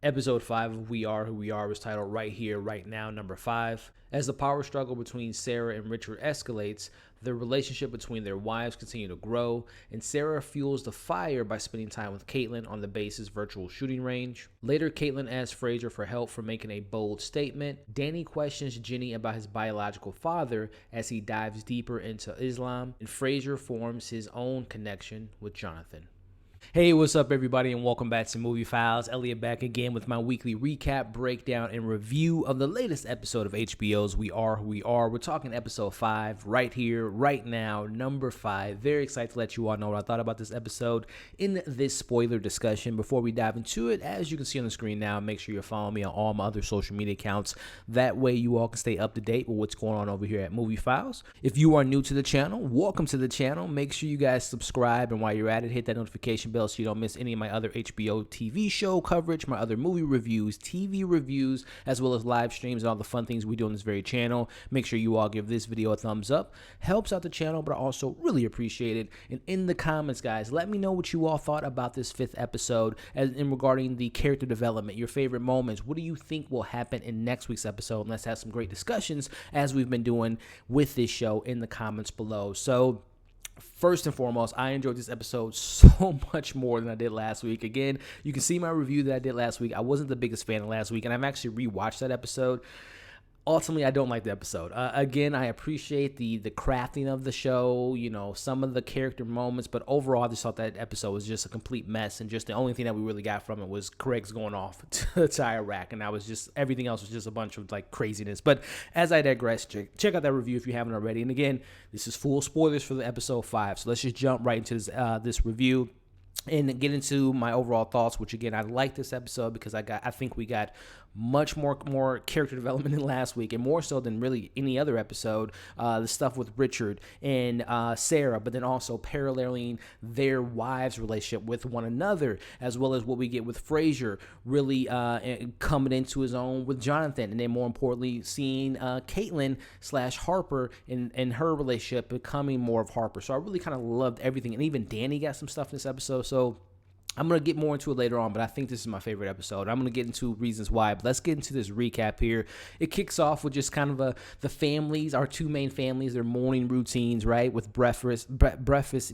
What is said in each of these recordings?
Episode 5 of We Are Who We Are was titled Right Here, Right Now, number 5. As the power struggle between Sarah and Richard escalates, the relationship between their wives continue to grow, and Sarah fuels the fire by spending time with Caitlyn on the base's virtual shooting range. Later, Caitlyn asks Fraser for help for making a bold statement. Danny questions Jenny about his biological father as he dives deeper into Islam, and Fraser forms his own connection with Jonathan. Hey, what's up, everybody, and welcome back to Movie Files. Elliot back again with my weekly recap, breakdown, and review of the latest episode of HBO's We Are Who We Are. We're talking episode 5 right here, right now, number 5. Very excited to let you all know what I thought about this episode in this spoiler discussion. Before we dive into it, as you can see on the screen now, make sure you're following me on all my other social media accounts. That way you all can stay up to date with what's going on over here at Movie Files. If you are new to the channel, welcome to the channel. Make sure you guys subscribe, and while you're at it, hit that notification bell so you don't miss any of my other HBO TV show coverage, my other movie reviews, TV reviews, as well as live streams and all the fun things we do on this very channel. Make sure you all give this video a thumbs up. Helps out the channel, but I also really appreciate it. And in the comments, guys, let me know what you all thought about this 5th episode in regarding the character development, your favorite moments. What do you think will happen in next week's episode? And let's have some great discussions as we've been doing with this show in the comments below. So, first and foremost, I enjoyed this episode so much more than I did last week. Again, you can see my review that I did last week. I wasn't the biggest fan of last week, and I've actually rewatched that episode. Ultimately, I don't like the episode. Again, I appreciate the crafting of the show, you know, some of the character moments, but overall, I just thought that episode was just a complete mess, and just the only thing that we really got from it was Craig's going off to Iraq, and everything else was just a bunch of, like, craziness. But as I digress, check out that review if you haven't already. And again, this is full spoilers for the episode 5, so let's just jump right into this review and get into my overall thoughts, which again, I like this episode because I think we got much more character development than last week, and more so than really any other episode. The stuff with Richard and Sarah, but then also paralleling their wives' relationship with one another, as well as what we get with Fraser really coming into his own with Jonathan, and then more importantly, seeing Caitlyn / Harper and her relationship becoming more of Harper. So I really kind of loved everything, and even Danny got some stuff in this episode. So I'm going to get more into it later on, but I think this is my favorite episode. I'm going to get into reasons why, but let's get into this recap here. It kicks off with just kind of the families, our two main families, their morning routines, right, with breakfast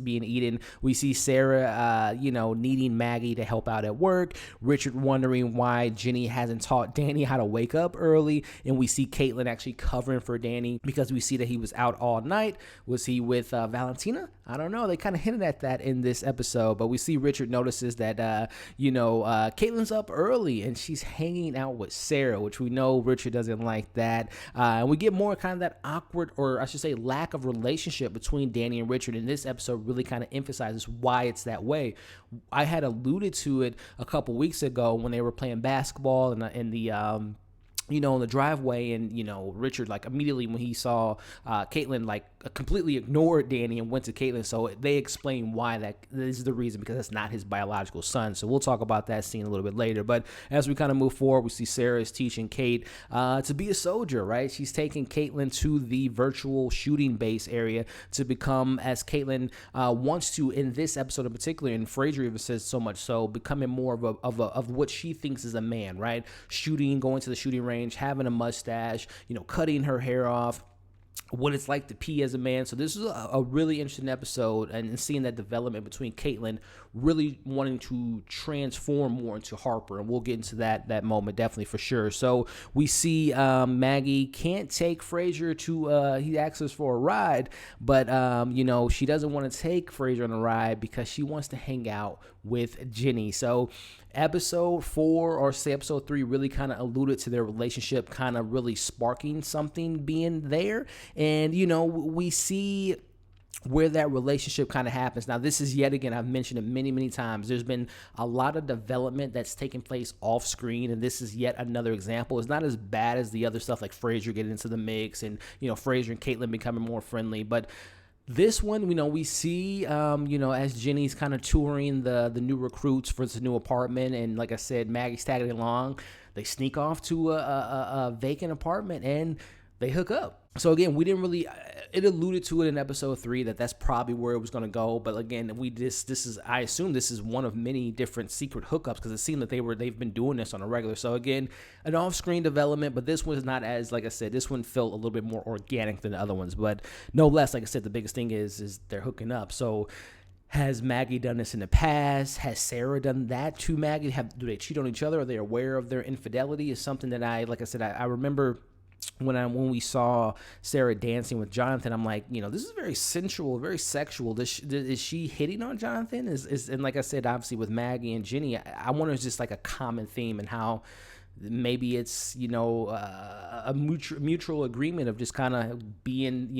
being eaten. We see Sarah, needing Maggie to help out at work, Richard wondering why Jenny hasn't taught Danny how to wake up early, and we see Caitlyn actually covering for Danny because we see that he was out all night. Was he with Valentina? I don't know. They kind of hinted at that in this episode, but we see Richard notices that, Caitlyn's up early and she's hanging out with Sarah, which we know Richard doesn't like that. And we get more kind of that awkward, or I should say lack of relationship between Danny and Richard. And this episode really kind of emphasizes why it's that way. I had alluded to it a couple weeks ago when they were playing basketball in the driveway, and, Richard, like, immediately when he saw Caitlyn, like, completely ignored Danny and went to Caitlyn. So they explain why this is the reason, because that's not his biological son. So we'll talk about that scene a little bit later. But as we kind of move forward, we see Sarah is teaching Kate to be a soldier, right? She's taking Caitlyn to the virtual shooting base area to become, as Caitlyn wants to in this episode in particular, and Fraser even says so much so, becoming more of what she thinks is a man, right? Going to the shooting range, having a mustache, cutting her hair off, what it's like to pee as a man. So this is a really interesting episode, and seeing that development between Caitlyn really wanting to transform more into Harper, and we'll get into that moment definitely for sure. So we see Maggie can't take Fraser to he asks us for a ride, but she doesn't want to take Fraser on a ride because she wants to hang out with Jenny. So episode 4, or say episode 3, really kind of alluded to their relationship kind of really sparking something being there. And, we see where that relationship kind of happens. Now, this is yet again, I've mentioned it many, many times. There's been a lot of development that's taking place off screen, and this is yet another example. It's not as bad as the other stuff, like Fraser getting into the mix and, Fraser and Caitlyn becoming more friendly. But this one, we see, as Jenny's kind of touring the new recruits for this new apartment, and like I said, Maggie's tagging along. They sneak off to a vacant apartment, and they hook up. So again, we didn't really, it alluded to it in episode 3 that that's probably where it was going to go. But again, I assume this is one of many different secret hookups, because it seemed that they've been doing this on a regular. So again, an off-screen development, but this one's not as, like I said, this one felt a little bit more organic than the other ones. But no less, like I said, the biggest thing is they're hooking up. So has Maggie done this in the past? Has Sarah done that to Maggie? Do they cheat on each other? Are they aware of their infidelity? Is something that I remember when we saw Sarah dancing with Jonathan. I'm like, this is very sensual, very sexual. Is she hitting on Jonathan? And like I said, obviously with Maggie and Jenny, I wonder if it's just like a common theme, and how maybe it's a mutual agreement of just kind of being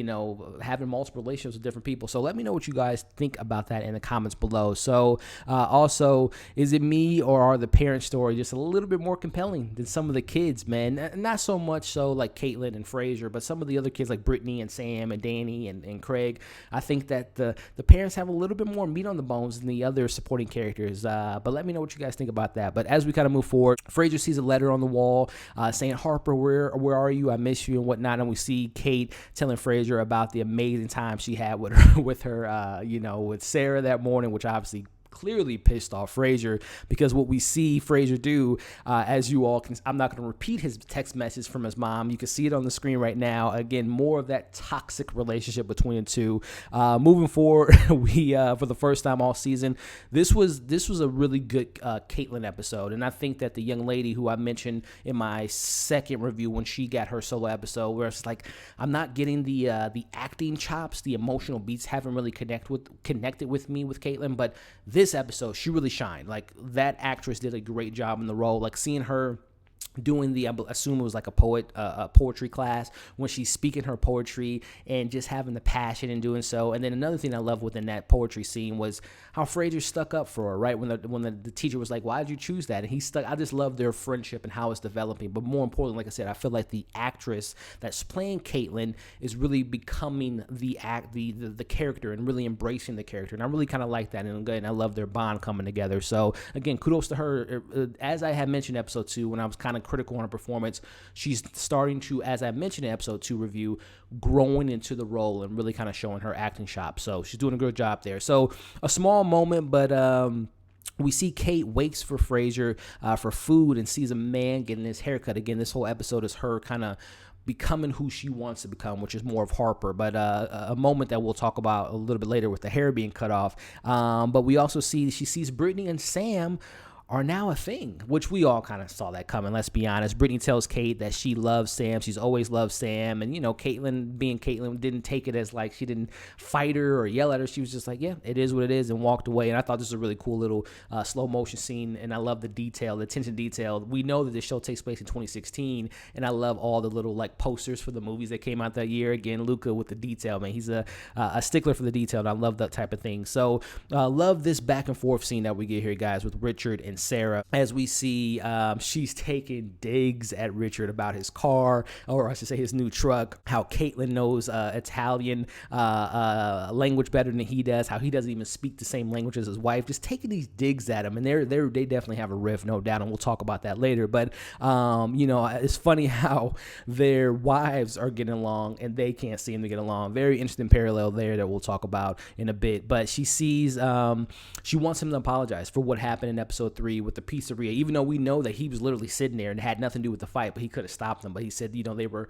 having multiple relationships with different people. So let me know what you guys think about that in the comments below. So also, is it me, or are the parent story just a little bit more compelling than some of the kids, man? Not so much so like Caitlyn and Fraser, but some of the other kids like Brittany and Sam and Danny and Craig. I think that the parents have a little bit more meat on the bones than the other supporting characters. But let me know what you guys think about that. But as we kind of move forward, Fraser sees a letter on the wall saying, Harper, where are you? I miss you and whatnot. And we see Kate telling Fraser about the amazing time she had with with Sarah that morning, which obviously clearly pissed off Fraser, because what we see Fraser do, as you all can, I'm not going to repeat his text message from his mom. You can see it on the screen right now. Again, more of that toxic relationship between the two. Moving forward, we for the first time all season, this was a really good Caitlyn episode, and I think that the young lady who I mentioned in my second review when she got her solo episode, where it's like I'm not getting the acting chops, the emotional beats haven't really connected with me with Caitlyn, but this episode, she really shined. Like, that actress did a great job in the role. Like, seeing her doing I assume it was like a poetry class, when she's speaking her poetry and just having the passion in doing so. And then another thing I love within that poetry scene was how Fraser stuck up for her, right? When the teacher was like, why did you choose that? And he stuck. I just love their friendship and how it's developing. But more importantly, like I said, I feel like the actress that's playing Caitlyn is really becoming the character and really embracing the character. And I really kind of like that. And again, I love their bond coming together. So again, kudos to her. As I had mentioned in episode 2, when I was kind of critical on her performance, she's starting to, as I mentioned in episode 2 review, growing into the role and really kind of showing her acting chops. So she's doing a good job there. So a small moment, but we see Kate wakes for Fraser for food and sees a man getting his haircut. Again, this whole episode is her kind of becoming who she wants to become, which is more of Harper, but a moment that we'll talk about a little bit later with the hair being cut off. But we also see she sees Brittany and Sam are now a thing, which we all kind of saw that coming. Let's be honest. Brittany tells Kate that she loves Sam. She's always loved Sam. And, Caitlyn, being Caitlyn, didn't take it as like she didn't fight her or yell at her. She was just like, yeah, it is what it is, and walked away. And I thought this was a really cool little slow motion scene. And I love the detail, the attention to detail. We know that this show takes place in 2016. And I love all the little like posters for the movies that came out that year. Again, Luca with the detail, man. He's a stickler for the detail. And I love that type of thing. So love this back and forth scene that we get here, guys, with Richard and Sarah, as we see she's taking digs at Richard about his car, or I should say his new truck, how Caitlyn knows Italian language better than he does, how he doesn't even speak the same language as his wife, just taking these digs at him. And they definitely have a riff, no doubt, and we'll talk about that later. But it's funny how their wives are getting along and they can't seem to get along. Very interesting parallel there that we'll talk about in a bit. But she sees she wants him to apologize for what happened in episode 3 with the pizzeria, even though we know that he was literally sitting there and had nothing to do with the fight, but he could have stopped them. But he said, they were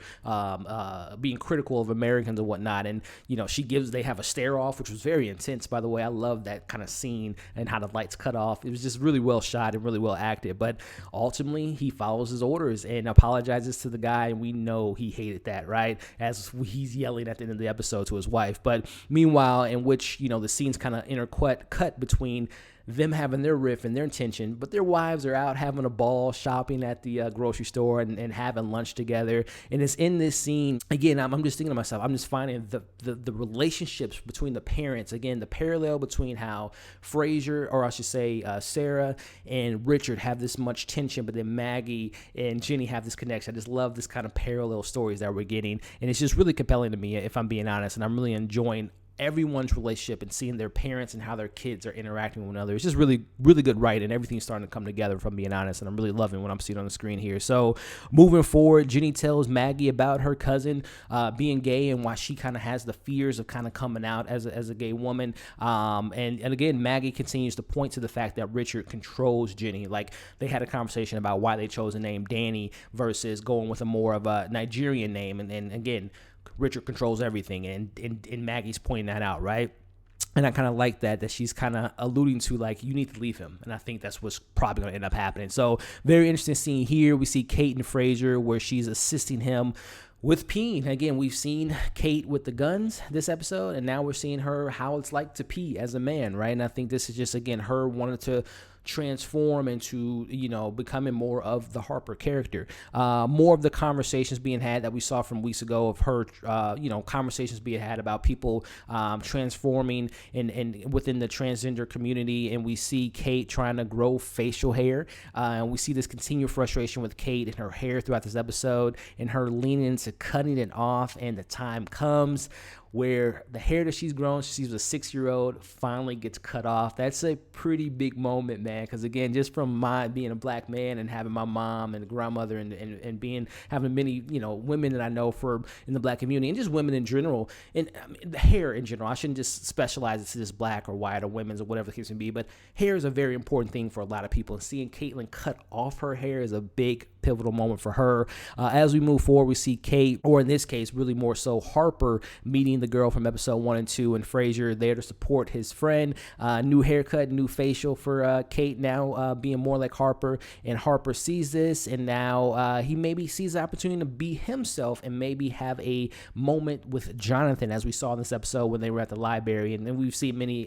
being critical of Americans and whatnot. And, they have a stare off, which was very intense, by the way. I love that kind of scene and how the lights cut off. It was just really well shot and really well acted. But ultimately, he follows his orders and apologizes to the guy. And we know he hated that, right? As he's yelling at the end of the episode to his wife. But meanwhile, in which, the scenes kind of cut between them having their riff and their tension, but their wives are out having a ball, shopping at the grocery store and having lunch together. And it's in this scene, again, I'm just thinking to myself, I'm just finding the relationships between the parents, again, the parallel between how Fraser, or I should say Sarah and Richard have this much tension, but then Maggie and Jenny have this connection. I just love this kind of parallel stories that we're getting, and it's just really compelling to me, if I'm being honest, and I'm really enjoying everyone's relationship and seeing their parents and how their kids are interacting with one another. It's just really, really good writing, and everything's starting to come together, if I'm being honest, and I'm really loving what I'm seeing on the screen here. So moving forward, Jenny tells Maggie about her cousin being gay and why she kind of has the fears of kind of coming out as a gay woman. And again, Maggie continues to point to the fact that Richard controls Jenny. Like, they had a conversation about why they chose the name Danny versus going with a more of a Nigerian name. And again, Richard controls everything, and Maggie's pointing that out, right? And I kind of like that she's kind of alluding to, like, you need to leave him. And I think that's what's probably going to end up happening. So very interesting scene here. We see Kate and Fraser where she's assisting him with peeing. Again, we've seen Kate with the guns this episode, and now we're seeing her how it's like to pee as a man, right? And I think this is just, again, her wanting to transform into, becoming more of the Harper character. More of the conversations being had that we saw from weeks ago of her, conversations being had about people transforming and within the transgender community. And we see Kate trying to grow facial hair. And we see this continued frustration with Kate and her hair throughout this episode, and her leaning into cutting it off. And the time comes where the hair that she's grown, she's a 6-year-old, finally gets cut off. That's a pretty big moment, man, because again, just from my being a black man and having my mom and grandmother and having many, women that I know in the black community, and just women in general, and I mean, the hair in general, I shouldn't just specialize it to just black or white or women's or whatever the case may be, but hair is a very important thing for a lot of people, and seeing Caitlyn cut off her hair is a big pivotal moment for her. As we move forward, we see Kate, or in this case, really more so Harper, meeting the girl from episode 1 and 2, and Fraser there to support his friend. New haircut, new facial for Kate now, being more like Harper, and Harper sees this, and now he maybe sees the opportunity to be himself and maybe have a moment with Jonathan, as we saw in this episode when they were at the library, and then we've seen many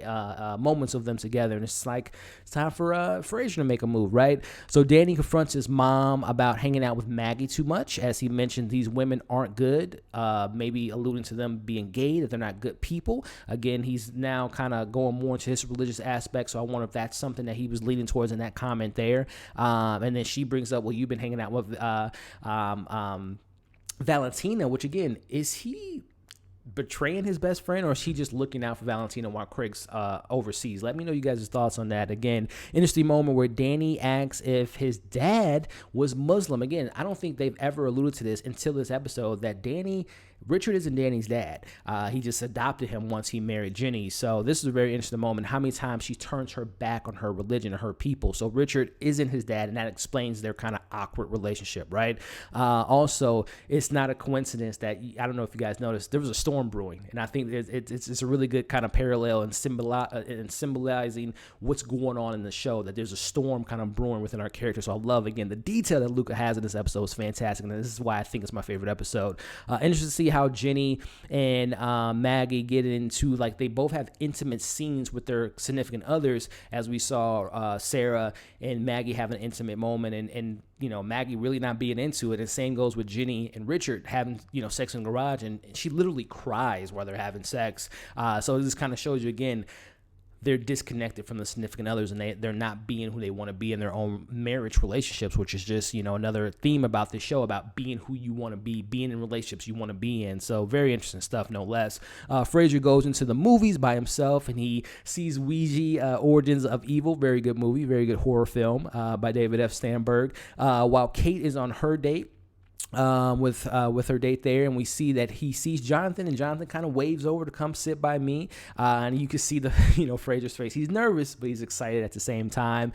moments of them together, and it's like it's time for Fraser to make a move, right? So Danny confronts his mom about hanging out with Maggie too much, as he mentioned these women aren't good, maybe alluding to them being gay, that they're not good people. Again, he's now kind of going more into his religious aspect, so I wonder if that's something that he was leaning towards in that comment there. And then she brings up, well, you've been hanging out with Valentina, which again, is he betraying his best friend, or is he just looking out for Valentina while Craig's overseas? Let me know you guys' thoughts on that. Again, interesting moment where Danny asks if his dad was Muslim. Again, I don't think they've ever alluded to this until this episode, that Richard isn't Danny's dad. He just adopted him once he married Jenny. So this is a very interesting moment, how many times she turns her back on her religion and her people. So Richard isn't his dad, and that explains their kind of awkward relationship, right? Also, it's not a coincidence that, I don't know if you guys noticed, there was a storm brewing, and I think it's a really good kind of parallel and symbolizing what's going on in the show, that there's a storm kind of brewing within our character. So I love, again, the detail that Luca has in this episode is fantastic, and this is why I think it's my favorite episode. Interesting to see how Jenny and Maggie get into, like, they both have intimate scenes with their significant others, as we saw Sarah and Maggie have an intimate moment, and Maggie really not being into it. And same goes with Jenny and Richard having, sex in the garage, and she literally cries while they're having sex. So this kind of shows you, again, they're disconnected from the significant others, and they're not being who they want to be in their own marriage relationships, which is just, another theme about this show, about being who you want to be, being in relationships you want to be in. So very interesting stuff, no less. Fraser goes into the movies by himself, and he sees Ouija, Origins of Evil. Very good movie, very good horror film by David F. Sandberg. While Kate is on her date, with her date there, and we see that he sees Jonathan, and Jonathan kind of waves over to come sit by me, and you can see the Fraser's face. He's nervous, but he's excited at the same time.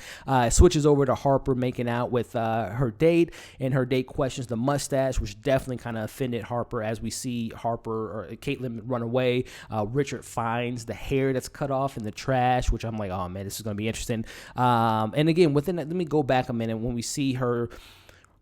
Switches over to Harper making out with her date, and her date questions the mustache, which definitely kind of offended Harper, as we see Harper or Caitlyn run away. Richard finds the hair that's cut off in the trash, which I'm like, oh man, this is going to be interesting. And again, within that, let me go back a minute. When we see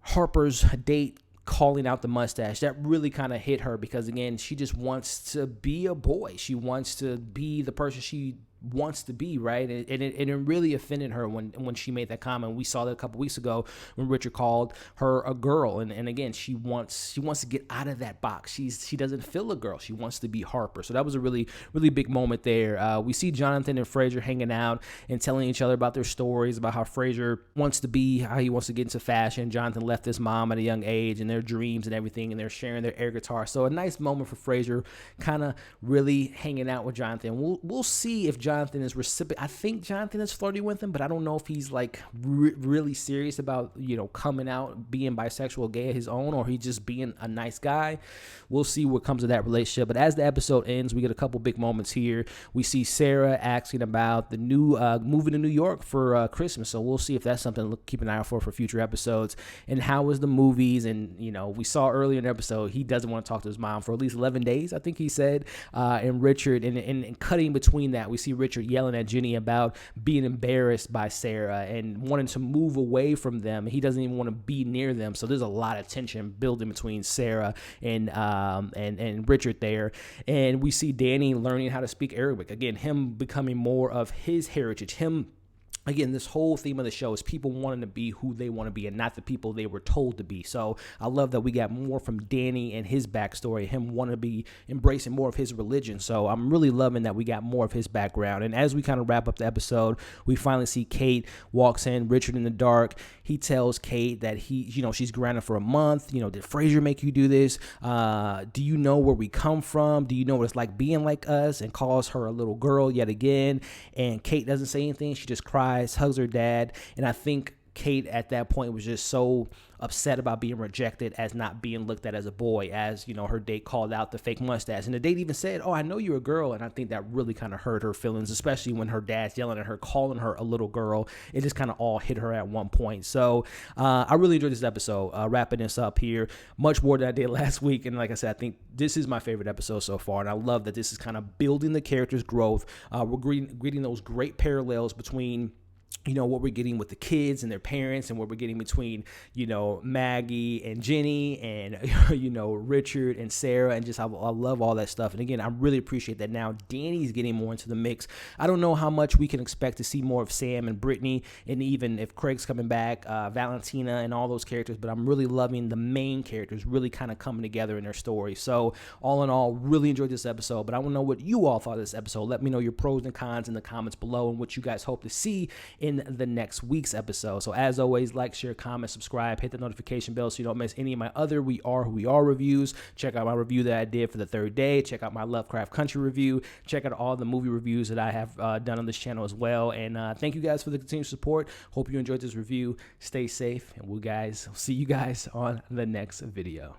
Harper's date calling out the mustache, that really kind of hit her, because again, she just wants to be a boy. She wants to be the person she wants to be, right? And it really offended her when she made that comment. We saw that a couple weeks ago when Richard called her a girl, and again, she wants to get out of that box. She doesn't feel a girl. She wants to be Harper. So that was a really big moment there. We see Jonathan and Fraser hanging out and telling each other about their stories, about how Fraser wants to be, how he wants to get into fashion. Jonathan left his mom at a young age and their dreams and everything, and they're sharing their air guitar. So a nice moment for Fraser, kind of really hanging out with Jonathan. We'll see if Jonathan is reciprocating. I think Jonathan is flirting with him, but I don't know if he's like really serious about, coming out, being bisexual, gay at his own, or he's just being a nice guy. We'll see what comes of that relationship. But as the episode ends, we get a couple big moments here. We see Sarah asking about the new moving to New York for Christmas. So we'll see if that's something to keep an eye out for future episodes. And how was the movies? And, we saw earlier in the episode, he doesn't want to talk to his mom for at least 11 days, I think he said. And Richard, and cutting between that, we see Richard yelling at Jenny about being embarrassed by Sarah and wanting to move away from them. He doesn't even want to be near them. So there's a lot of tension building between Sarah and Richard there. And we see Danny learning how to speak Arabic. Again, him becoming more of his heritage. Again, this whole theme of the show is people wanting to be who they want to be and not the people they were told to be. So I love that we got more from Danny and his backstory, him wanting to be embracing more of his religion. So I'm really loving that we got more of his background. And as we kind of wrap up the episode, we finally see Kate walks in, Richard in the dark. He tells Kate that she's grounded for a month. Did Fraser make you do this? Do you know where we come from? Do you know what it's like being like us? And calls her a little girl yet again. And Kate doesn't say anything. She just cries, hugs her dad, and I think Kate at that point was just so upset about being rejected as not being looked at as a boy, as her date called out the fake mustache, and the date even said, "Oh, I know you're a girl," and I think that really kind of hurt her feelings, especially when her dad's yelling at her, calling her a little girl. It just kind of all hit her at one point. So I really enjoyed this episode. Wrapping this up here, much more than I did last week, and like I said, I think this is my favorite episode so far, and I love that this is kind of building the character's growth. We're greeting those great parallels between what we're getting with the kids and their parents, and what we're getting between, Maggie and Jenny and, Richard and Sarah, and just I love all that stuff. And again, I really appreciate that now Danny's getting more into the mix. I don't know how much we can expect to see more of Sam and Brittany, and even if Craig's coming back, Valentina and all those characters, but I'm really loving the main characters really kind of coming together in their story. So all in all, really enjoyed this episode, but I want to know what you all thought of this episode. Let me know your pros and cons in the comments below, and what you guys hope to see in the next week's episode. So as always, like, share, comment, subscribe, hit the notification bell so you don't miss any of my other We Are Who We Are reviews. Check out my review that I did for the third day. Check out my Lovecraft Country review. Check out all the movie reviews that I have done on this channel as well. And thank you guys for the continued support. Hope you enjoyed this review. Stay safe, and we'll see you guys on the next video.